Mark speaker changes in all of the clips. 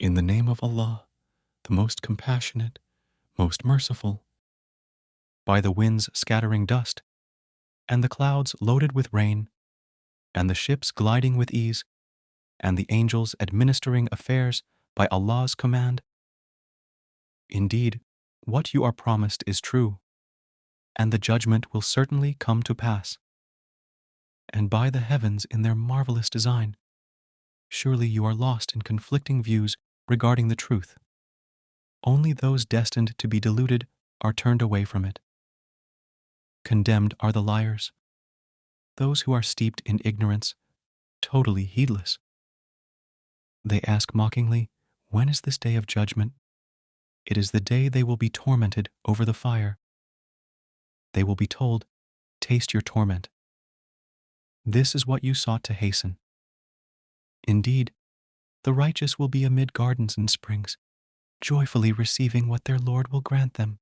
Speaker 1: In the name of Allah, the most compassionate, most merciful. By the winds scattering dust, and the clouds loaded with rain, and the ships gliding with ease, and the angels administering affairs by Allah's command. Indeed, what you are promised is true, and the judgment will certainly come to pass. And by the heavens in their marvelous design, surely you are lost in conflicting views regarding the truth. Only those destined to be deluded are turned away from it. Condemned are the liars, those who are steeped in ignorance, totally heedless. They ask mockingly, when is this day of judgment? It is the day they will be tormented over the fire. They will be told, taste your torment. This is what you sought to hasten. Indeed, the righteous will be amid gardens and springs, joyfully receiving what their Lord will grant them.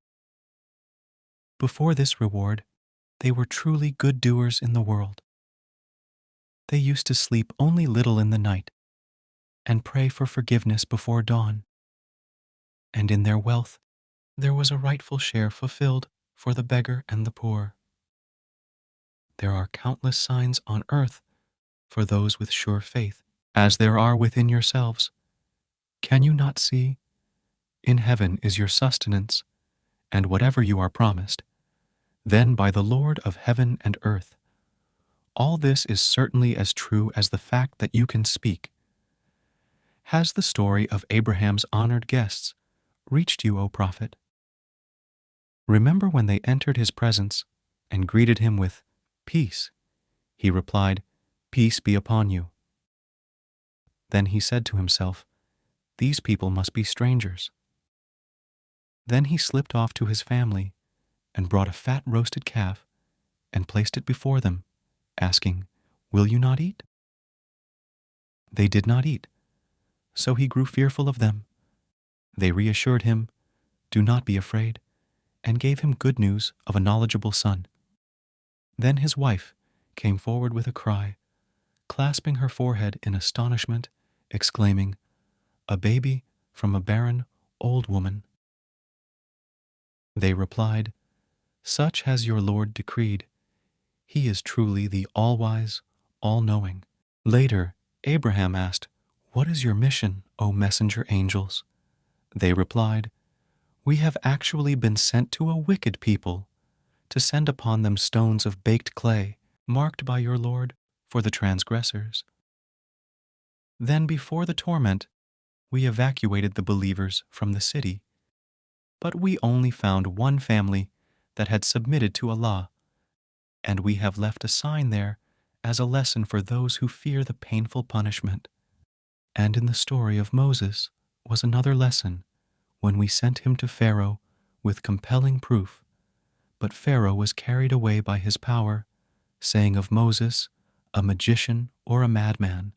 Speaker 1: Before this reward, they were truly good doers in the world. They used to sleep only little in the night and pray for forgiveness before dawn. And in their wealth, there was a rightful share fulfilled for the beggar and the poor. There are countless signs on earth for those with sure faith, as there are within yourselves. Can you not see? In heaven is your sustenance, and whatever you are promised. Then by the Lord of heaven and earth. All this is certainly as true as the fact that you can speak. Has the story of Abraham's honored guests reached you, O Prophet? Remember when they entered his presence and greeted him with, "Peace." He replied, "Peace be upon you." Then he said to himself, "These people must be strangers." Then he slipped off to his family and brought a fat roasted calf and placed it before them, asking, "Will you not eat?" They did not eat, so he grew fearful of them. They reassured him, "Do not be afraid," and gave him good news of a knowledgeable son. Then his wife came forward with a cry, clasping her forehead in astonishment, exclaiming, "A baby from a barren old woman." They replied, "Such has your Lord decreed. He is truly the all-wise, all-knowing." Later, Abraham asked, "What is your mission, O messenger angels?" They replied, "We have actually been sent to a wicked people, to send upon them stones of baked clay, marked by your Lord for the transgressors." Then before the torment, we evacuated the believers from the city. But we only found one family that had submitted to Allah, and we have left a sign there as a lesson for those who fear the painful punishment. And in the story of Moses was another lesson, when we sent him to Pharaoh with compelling proof. But Pharaoh was carried away by his power, saying of Moses, a magician or a madman.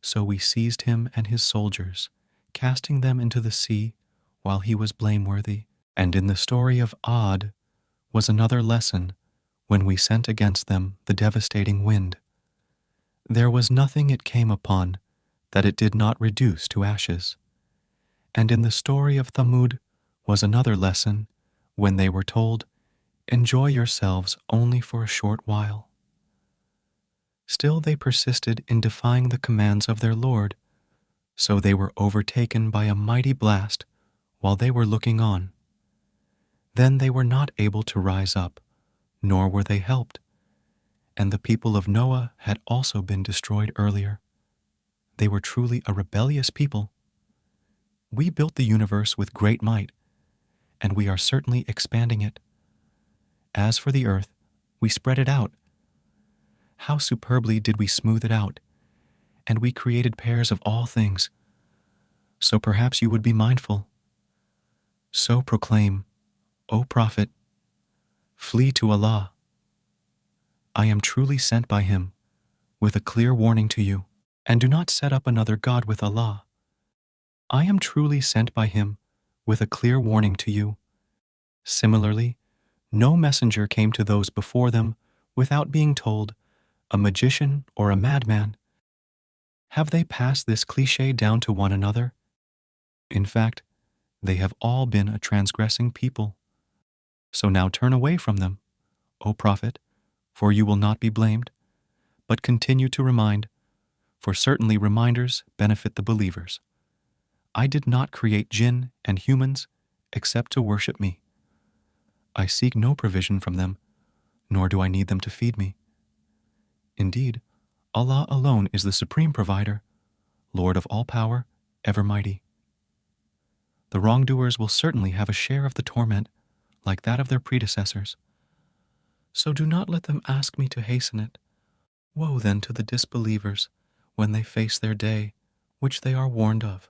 Speaker 1: So we seized him and his soldiers, casting them into the sea while he was blameworthy. And in the story of Ad was another lesson, when we sent against them the devastating wind. There was nothing it came upon that it did not reduce to ashes. And in the story of Thamud was another lesson, when they were told, "Enjoy yourselves only for a short while." Still they persisted in defying the commands of their Lord, so they were overtaken by a mighty blast while they were looking on. Then they were not able to rise up, nor were they helped, and the people of Noah had also been destroyed earlier. They were truly a rebellious people. We built the universe with great might, and we are certainly expanding it. As for the earth, we spread it out. How superbly did we smooth it out, and we created pairs of all things. So perhaps you would be mindful. So proclaim, O Prophet, flee to Allah. I am truly sent by him, with a clear warning to you, and do not set up another God with Allah. I am truly sent by him, with a clear warning to you. Similarly, no messenger came to those before them without being told, a magician or a madman. Have they passed this cliché down to one another In fact, they have all been a transgressing people. So now turn away from them, O Prophet, for you will not be blamed, but continue to remind, for certainly reminders benefit the believers. I did not create jinn and humans except to worship me. I seek no provision from them, nor do I need them to feed me. Indeed, Allah alone is the supreme provider, Lord of all power, ever mighty. The wrongdoers will certainly have a share of the torment, like that of their predecessors. So do not let them ask me to hasten it. Woe then to the disbelievers when they face their day, which they are warned of.